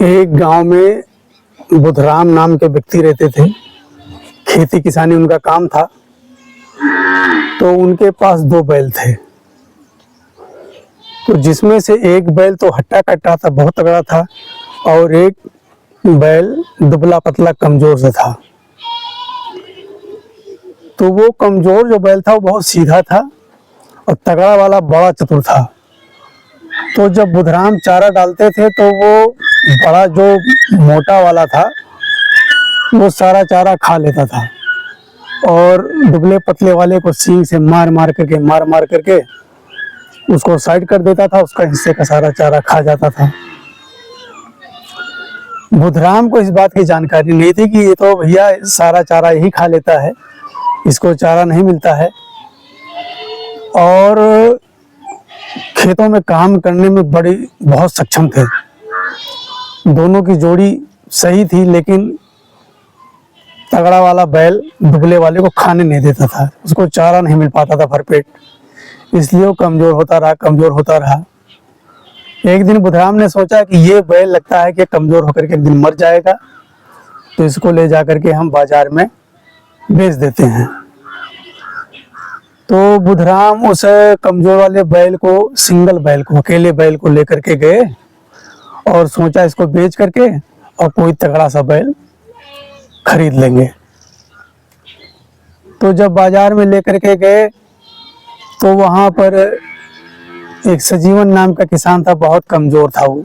एक गांव में बुधराम नाम के व्यक्ति रहते थे। खेती किसानी उनका काम था। तो उनके पास 2 बैल थे। तो जिसमें से एक बैल तो हट्टा कट्टा था, बहुत तगड़ा था, और एक बैल दुबला पतला कमजोर से था। तो वो कमजोर जो बैल था वो बहुत सीधा था और तगड़ा वाला बड़ा चतुर था। तो जब बुधराम चारा डालते थे तो वो बड़ा जो मोटा वाला था वो सारा चारा खा लेता था और दुबले पतले वाले को सींग से मार मार करके उसको साइड कर देता था। उसका हिस्से का सारा चारा खा जाता था। बुधराम को इस बात की जानकारी नहीं थी कि ये तो भैया सारा चारा यही खा लेता है, इसको चारा नहीं मिलता है। और खेतों में काम करने में बहुत सक्षम थे। दोनों की जोड़ी सही थी, लेकिन तगड़ा वाला बैल दुबले वाले को खाने नहीं देता था, उसको चारा नहीं मिल पाता था भरपेट, इसलिए वो कमजोर होता रहा। एक दिन बुधराम ने सोचा कि ये बैल लगता है कि कमजोर होकर के एक दिन मर जाएगा, तो इसको ले जा करके हम बाजार में बेच देते हैं। तो बुधराम उस कमजोर वाले बैल को, अकेले बैल को लेकर के गए और सोचा इसको बेच करके और कोई तगड़ा सा बैल खरीद लेंगे। तो जब बाजार में लेकर के गए तो वहां पर एक सजीवन नाम का किसान था। बहुत कमजोर था वो,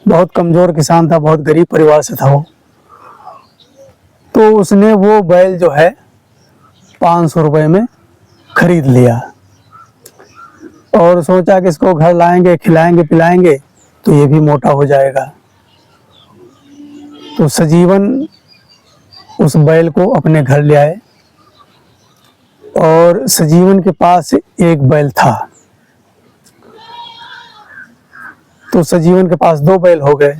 बहुत कमजोर किसान था, बहुत गरीब परिवार से था वो। तो उसने वो बैल जो है 500 रुपए में खरीद लिया और सोचा कि इसको घर लाएंगे, खिलाएंगे पिलाएंगे तो ये भी मोटा हो जाएगा। तो सजीवन उस बैल को अपने घर ले आए और सजीवन के पास एक बैल था। तो सजीवन के पास 2 बैल हो गए।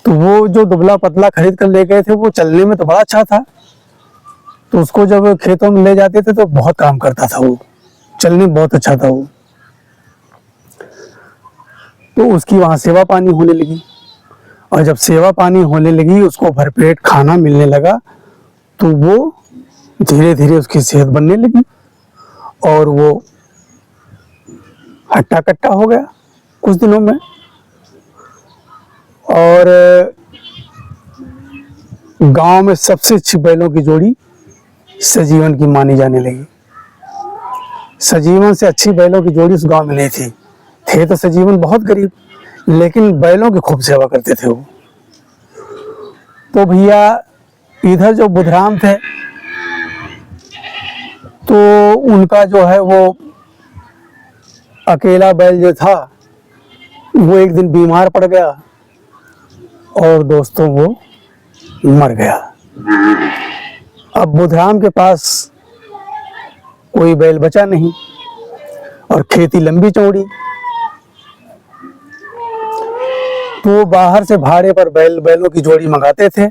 तो वो जो दुबला पतला खरीद कर ले गए थे वो चलने में तो बड़ा अच्छा था। तो उसको जब खेतों में ले जाते थे तो बहुत काम करता था, वो चलने में बहुत अच्छा था वो। तो उसकी वहाँ सेवा पानी होने लगी, और जब सेवा पानी होने लगी, उसको भरपेट खाना मिलने लगा, तो वो धीरे धीरे उसकी सेहत बनने लगी और वो हट्टा कट्टा हो गया कुछ दिनों में। और गांव में सबसे अच्छी बैलों की जोड़ी सजीवन की मानी जाने लगी। सजीवन से अच्छी बैलों की जोड़ी उस गांव में नहीं थी। थे तो सजीवन बहुत गरीब, लेकिन बैलों की खूब सेवा करते थे वो। तो भैया इधर जो बुधराम थे तो उनका जो है वो अकेला बैल जो था वो एक दिन बीमार पड़ गया और दोस्तों वो मर गया। अब बुधराम के पास कोई बैल बचा नहीं और खेती लंबी चौड़ी। तो वो बाहर से भाड़े पर बैलों की जोड़ी मंगाते थे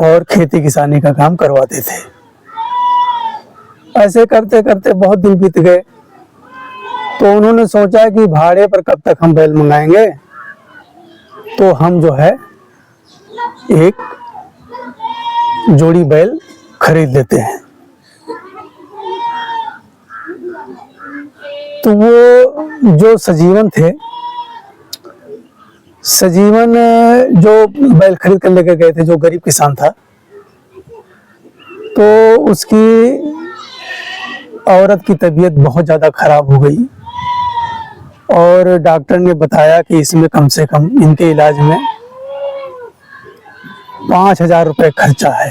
और खेती किसानी का काम करवाते थे। ऐसे करते करते बहुत दिन बीत गए। तो उन्होंने सोचा कि भाड़े पर कब तक हम बैल मंगाएंगे, तो हम जो है एक जोड़ी बैल खरीद लेते हैं। तो वो जो सजीवन थे, सजीवन जो बैल खरीद कर लेकर गए थे, जो गरीब किसान था, तो उसकी औरत की तबीयत बहुत ज़्यादा खराब हो गई और डॉक्टर ने बताया कि इसमें कम से कम इनके इलाज में 5,000 रुपये खर्चा है।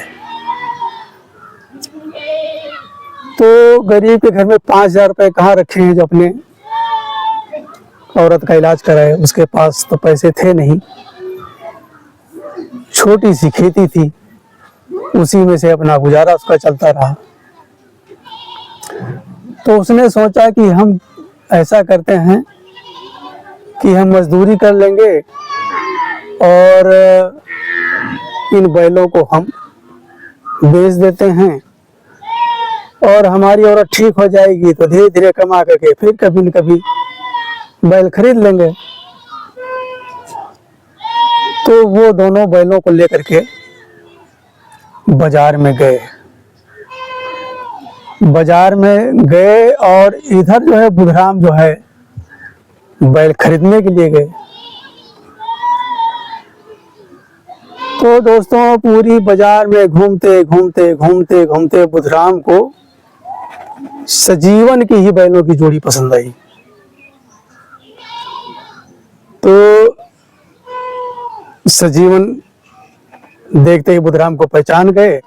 तो गरीब के घर में 5,000 रुपये कहाँ रखे हैं जो अपने औरत का इलाज कराए। उसके पास तो पैसे थे नहीं, छोटी सी खेती थी, उसी में से अपना गुजारा उसका चलता रहा। तो उसने सोचा कि हम ऐसा करते हैं कि हम मजदूरी कर लेंगे और इन बैलों को हम बेच देते हैं और हमारी औरत ठीक हो जाएगी तो धीरे धीरे कमा करके फिर कभी न कभी बैल खरीद लेंगे। तो वो दोनों बैलों को लेकर के बाजार में गए। बाजार में गए और इधर जो है बुधराम जो है बैल खरीदने के लिए गए। तो दोस्तों पूरी बाजार में घूमते घूमते घूमते घूमते बुधराम को सजीवन की ही बैलों की जोड़ी पसंद आई। तो सजीवन देखते ही बुधराम को पहचान गए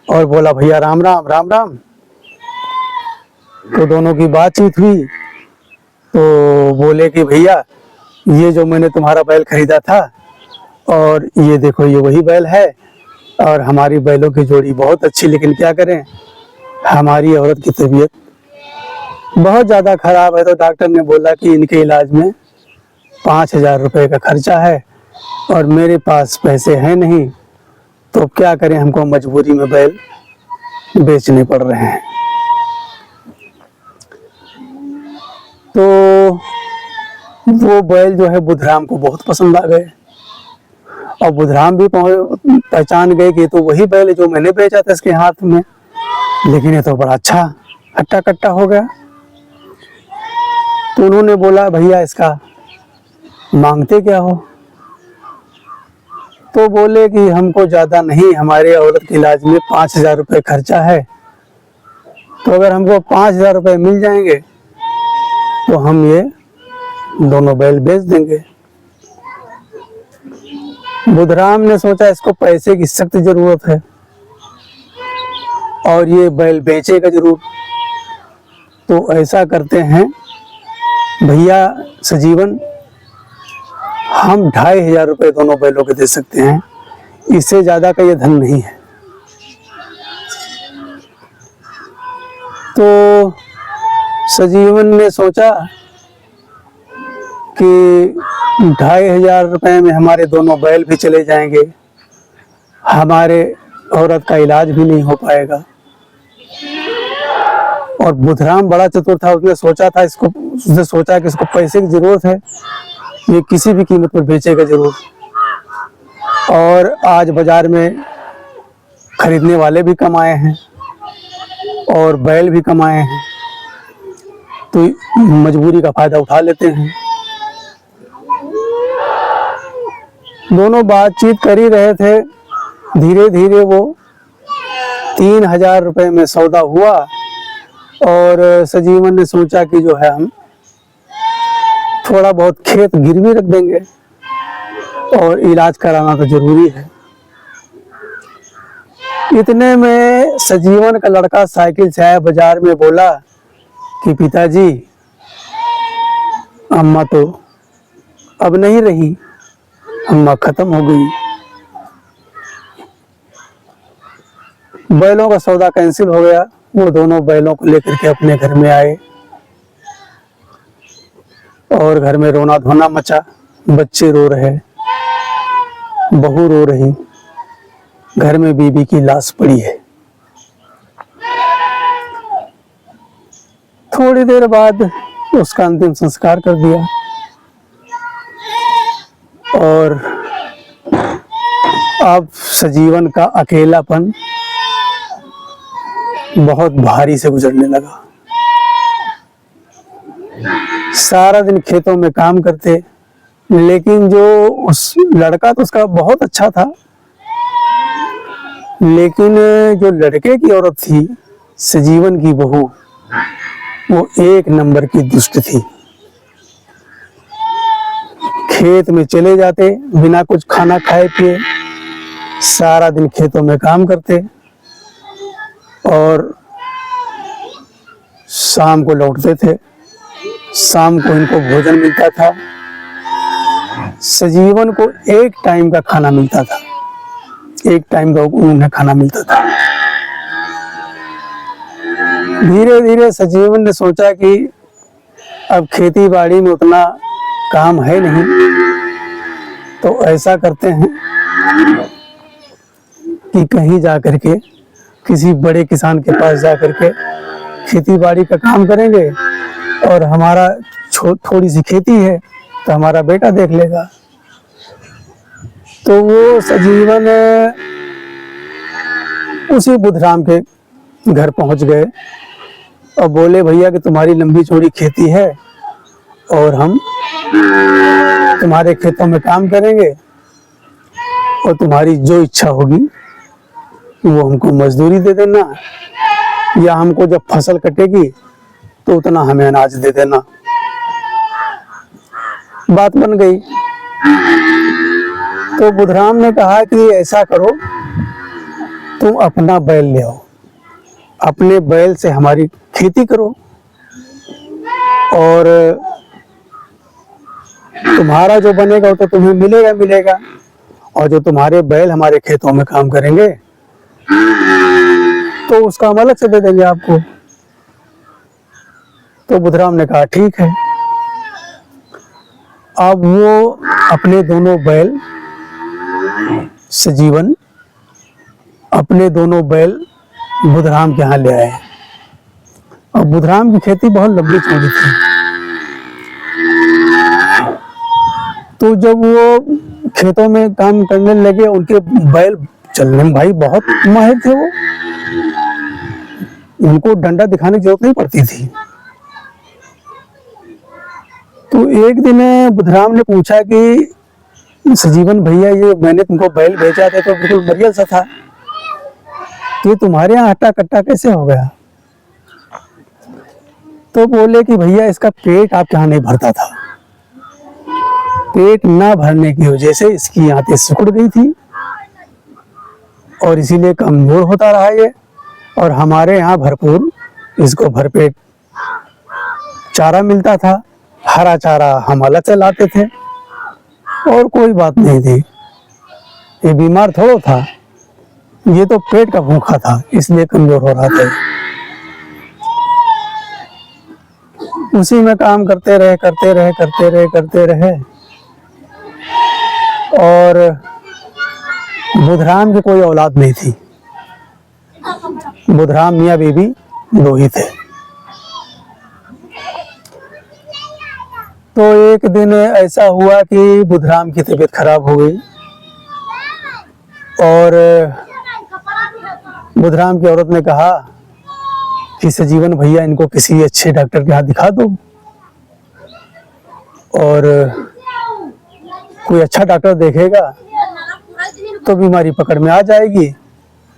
और बोला, भैया राम राम राम राम। तो दोनों की बातचीत हुई। तो बोले कि भैया ये जो मैंने तुम्हारा बैल खरीदा था और ये देखो ये वही बैल है और हमारी बैलों की जोड़ी बहुत अच्छी, लेकिन क्या करें हमारी औरत की तबीयत बहुत ज़्यादा खराब है। तो डॉक्टर ने बोला कि इनके इलाज में 5,000 रुपये का खर्चा है और मेरे पास पैसे हैं नहीं, तो क्या करें हमको मजबूरी में बैल बेचने पड़ रहे हैं। तो वो बैल जो है बुधराम को बहुत पसंद आ गए और बुधराम भी पहचान गए कि तो वही बैल है जो मैंने बेचा था इसके हाथ में, लेकिन ये तो बड़ा अच्छा हट्टा कट्टा हो गया। तो उन्होंने बोला, भैया इसका मांगते क्या हो? तो बोले कि हमको ज़्यादा नहीं, हमारे औरत के इलाज में 5,000 रुपये खर्चा है, तो अगर हमको 5,000 रुपये मिल जाएंगे तो हम ये दोनों बैल बेच देंगे। बुधराम ने सोचा इसको पैसे की सख्त जरूरत है और ये बैल बेचेगा जरूर, तो ऐसा करते हैं भैया सजीवन, हम 2,500 रुपये दोनों बैलों के दे सकते हैं, इससे ज्यादा का ये धन नहीं है। तो सजीवन ने सोचा कि 2,500 रुपये में हमारे दोनों बैल भी चले जाएंगे, हमारे औरत का इलाज भी नहीं हो पाएगा। और बुधराम बड़ा चतुर था, उसने सोचा कि इसको पैसे की जरूरत है, ये किसी भी कीमत पर बेचेगा जरूर। और आज बाजार में खरीदने वाले भी कम आए हैं और बैल भी कम आए हैं, तो मजबूरी का फायदा उठा लेते हैं। दोनों बातचीत कर ही रहे थे, धीरे धीरे वो 3,000 रुपये में सौदा हुआ और सजीवन ने सोचा कि जो है हम थोड़ा बहुत खेत गिरवी रख देंगे और इलाज कराना तो जरूरी है। इतने में सजीवन का लड़का साइकिल से आया बाजार में, बोला कि पिताजी अम्मा तो अब नहीं रही, अम्मा खत्म हो गई। बैलों का सौदा कैंसिल हो गया। वो दोनों बैलों को लेकर के अपने घर में आए और घर में रोना धोना मचा। बच्चे रो रहे, बहू रो रही, घर में बीबी की लाश पड़ी है। थोड़ी देर बाद उसका अंतिम संस्कार कर दिया और अब सजीवन का अकेलापन बहुत भारी से गुजरने लगा। सारा दिन खेतों में काम करते, लेकिन जो उस लड़का तो उसका बहुत अच्छा था, लेकिन जो लड़के की औरत थी सजीवन की बहू, वो एक नंबर की दुष्ट थी। खेत में चले जाते बिना कुछ खाना खाए पिए, सारा दिन खेतों में काम करते और शाम को लौटते थे। शाम को इनको भोजन मिलता था, सजीवन को एक टाइम का खाना मिलता था, एक टाइम का उन्हें खाना मिलता था। धीरे धीरे सजीवन ने सोचा कि अब खेती बाड़ी में उतना काम है नहीं, तो ऐसा करते हैं कि कहीं जा करके किसी बड़े किसान के पास जा करके खेती बाड़ी का काम करेंगे और हमारा थोड़ी सी खेती है तो हमारा बेटा देख लेगा। तो वो सजीवन उसी बुधराम के घर पहुंच गए और बोले, भैया कि तुम्हारी लंबी चौड़ी खेती है और हम तुम्हारे खेतों में काम करेंगे और तुम्हारी जो इच्छा होगी वो हमको मजदूरी दे देना, या हमको जब फसल कटेगी तो उतना हमें अनाज दे देना। बात बन गई। तो बुधराम ने कहा कि ऐसा करो, तुम अपना बैल ले आओ, अपने बैल से हमारी खेती करो और तुम्हारा जो बनेगा वो तो तुम्हें मिलेगा मिलेगा, और जो तुम्हारे बैल हमारे खेतों में काम करेंगे तो उसका हम अलग से दे देंगे आपको। तो बुधराम ने कहा ठीक है। अब वो अपने दोनों बैल सजीवन अपने दोनों बैल बुधराम के यहाँ ले आए। और बुधराम की खेती बहुत लंबी चौड़ी थी। तो जब वो खेतों में काम करने लगे, उनके बैल चलने में भाई बहुत माहिर थे। वो उनको डंडा दिखाने की जरूरत नहीं पड़ती थी। तो एक दिन बुधराम ने पूछा कि सजीवन भैया, ये मैंने तुमको बैल भेजा था तो बिल्कुल मरियल सा था, ये तुम्हारे यहाँ हट्टा कट्टा कैसे हो गया? तो बोले कि भैया इसका पेट आपके यहाँ नहीं भरता था, पेट ना भरने की वजह से इसकी आंतें सिकुड़ गई थी और इसीलिए कमजोर होता रहा ये। और हमारे यहाँ भरपूर इसको भरपेट चारा मिलता था, हरा चारा हम अलग से लाते थे और कोई बात नहीं थी। ये बीमार थोड़ा था, ये तो पेट का भूखा था, इसलिए कमजोर हो रहा था। उसी में काम करते रहे और बुधराम की कोई औलाद नहीं थी। बुधराम मियाँ बीबी दो ही थे। तो एक दिन ऐसा हुआ कि बुधराम की तबीयत खराब हो गई और बुधराम की औरत ने कहा कि सजीवन भैया, इनको किसी अच्छे डॉक्टर के यहाँ दिखा दो और कोई अच्छा डॉक्टर देखेगा तो बीमारी पकड़ में आ जाएगी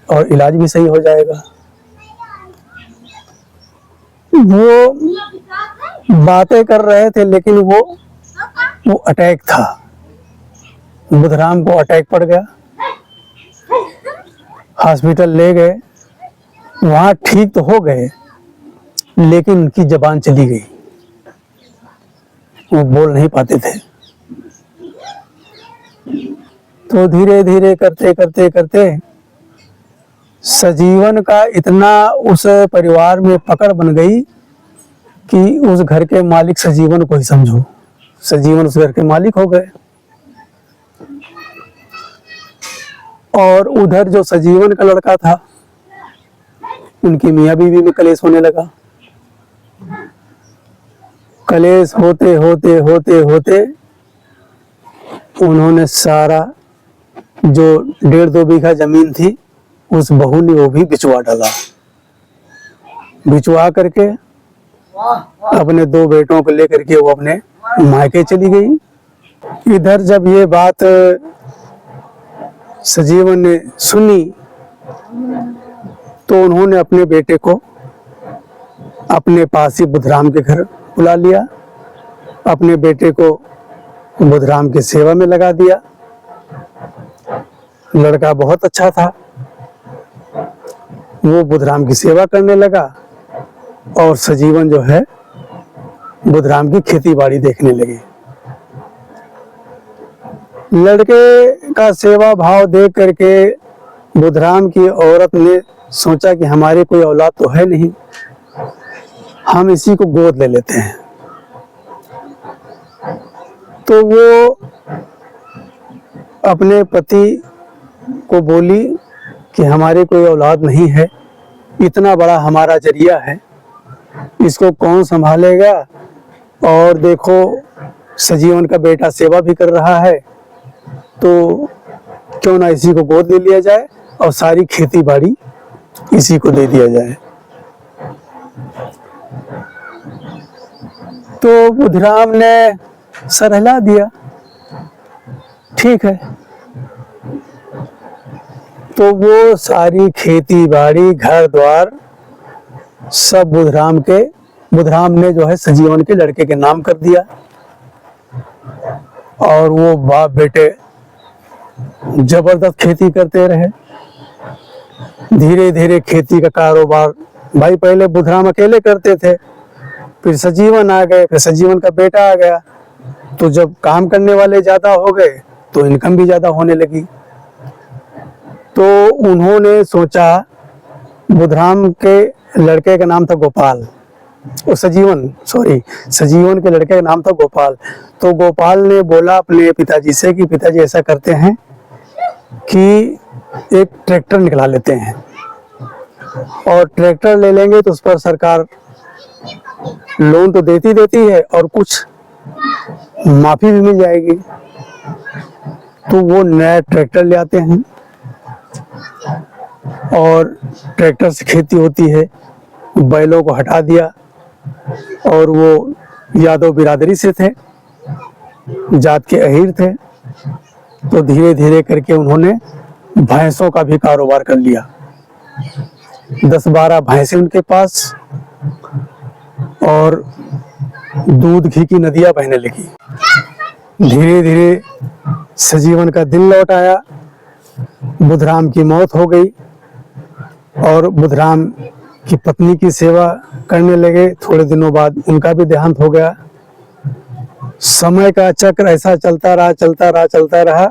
और इलाज भी सही हो जाएगा। वो बातें कर रहे थे लेकिन वो अटैक था। बुधराम को अटैक पड़ गया, हॉस्पिटल ले गए, वहां ठीक तो हो गए लेकिन उनकी जबान चली गई, वो बोल नहीं पाते थे। तो धीरे धीरे करते सजीवन का इतना उस परिवार में पकड़ बन गई कि उस घर के मालिक सजीवन को ही समझो, सजीवन उस घर के मालिक हो गए। और उधर जो सजीवन का लड़का था, उनकी मियाँ बीवी में कलेश होने लगा। कलेश होते उन्होंने सारा जो 1.5-2 बीघा जमीन थी उस बहू ने वो भी बिचवा डाला। बिचवा करके अपने 2 बेटों को लेकर के वो अपने मायके चली गई। इधर जब ये बात सजीवन ने सुनी तो उन्होंने अपने बेटे को अपने पास ही बुधराम के घर बुला लिया, अपने बेटे को बुधराम की सेवा में लगा दिया। लड़का बहुत अच्छा था, वो बुधराम की सेवा करने लगा और सजीवन जो है बुधराम की खेती बाड़ी देखने लगे। लड़के का सेवा भाव देख करके बुधराम की औरत ने सोचा कि हमारे कोई औलाद तो है नहीं, हम इसी को गोद ले लेते हैं। तो वो अपने पति को बोली कि हमारे कोई औलाद नहीं है, इतना बड़ा हमारा जरिया है, इसको कौन संभालेगा? और देखो सजीवन का बेटा सेवा भी कर रहा है, तो क्यों ना इसी को गोद ले लिया जाए और सारी खेती बाड़ी इसी को दे दिया जाए। तो बुधराम ने सर हिला दिया, ठीक है। तो वो सारी खेती बाड़ी घर द्वार सब बुधराम ने जो है सजीवन के लड़के के नाम कर दिया। और वो बाप बेटे जबरदस्त खेती करते रहे। धीरे धीरे खेती का कारोबार भाई पहले बुधराम अकेले करते थे, फिर सजीवन आ गए, फिर सजीवन का बेटा आ गया। तो जब काम करने वाले ज्यादा हो गए तो इनकम भी ज्यादा होने लगी। तो उन्होंने सोचा, बुधराम के लड़के का नाम था गोपाल, सजीवन के लड़के का नाम था गोपाल। तो गोपाल ने बोला अपने पिताजी से कि पिताजी ऐसा करते हैं कि एक ट्रैक्टर निकला लेते हैं और ट्रैक्टर ले लेंगे तो उस पर सरकार लोन तो देती है और कुछ माफी भी मिल जाएगी। तो वो नया ट्रैक्टर ले आते हैं और ट्रैक्टर से खेती होती है। बैलों को हटा दिया और वो यादव बिरादरी से थे, जात के अहीर थे। तो धीरे धीरे करके उन्होंने भैंसों का भी कारोबार कर लिया। 10-12 भैंसें उनके पास और दूध घी की नदियां बहने लगी। धीरे धीरे सजीवन का दिन लौट आया, बुधराम की मौत हो गई और बुधराम की पत्नी की सेवा करने लगे। थोड़े दिनों बाद उनका भी देहांत हो गया। समय का चक्र ऐसा चलता रहा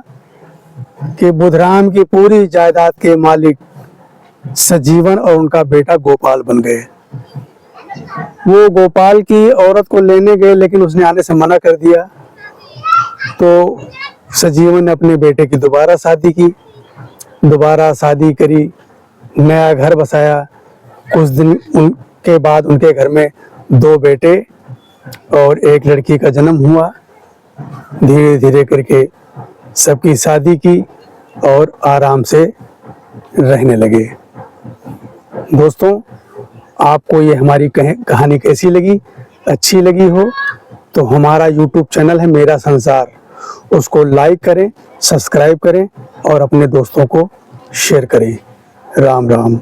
कि बुधराम की पूरी जायदाद के मालिक सजीवन और उनका बेटा गोपाल बन गए। वो गोपाल की औरत को लेने गए लेकिन उसने आने से मना कर दिया। तो सजीवन ने अपने बेटे की दोबारा शादी करी, नया घर बसाया। कुछ दिन उनके बाद उनके घर में 2 बेटे और एक लड़की का जन्म हुआ। धीरे धीरे करके सबकी शादी की और आराम से रहने लगे। दोस्तों, आपको ये हमारी कहानी कैसी लगी? अच्छी लगी हो तो हमारा YouTube चैनल है मेरा संसार, उसको लाइक करें, सब्सक्राइब करें और अपने दोस्तों को शेयर करें। राम राम।